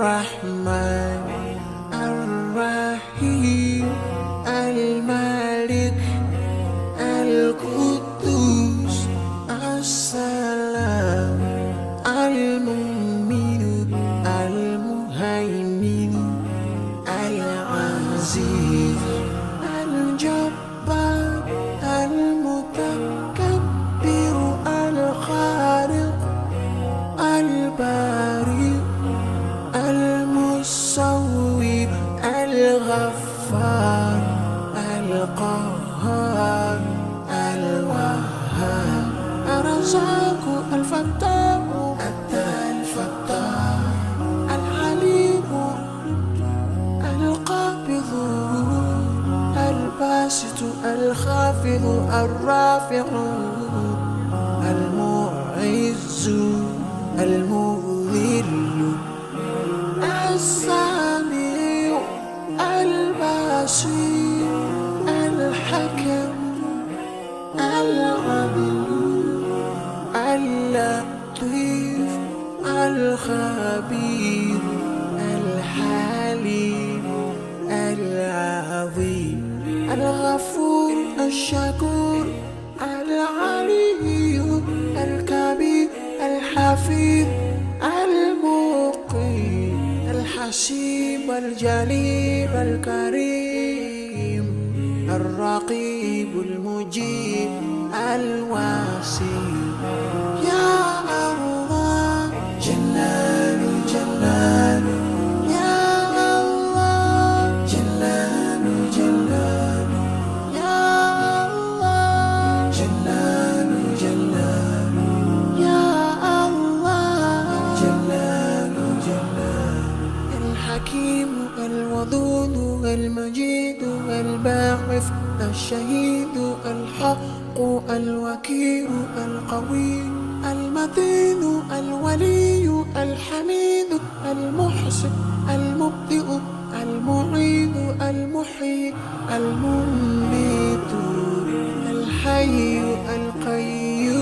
الرحمن الرحيم الملك القدوس السلام المؤمن المهيمن العزيز الجبار المتكبر الخالق البارئ المصور الغفار القهار الوهاب الرزاق الفتاح الفتاح العليم القابض الباسط الخافض الرافع المعز المذل السميع البصير الحكم العدل اللطيف الخبير الحليم العظيم الغفور الشكور العلي الكبير الحفيظ المقيم الحسيب الجليل الكريم الرقيب المجيب الواسع يا الله جلال جلال يا الله جلال جلال يا الله جلال جلال يا الله جلال جلال الحكيم الودود المجيد الباعث الشهيد الحق الوكيل القوي المتين الولي الحميد المحسن المبدئ المعيد المحيي المميت الحي القيوم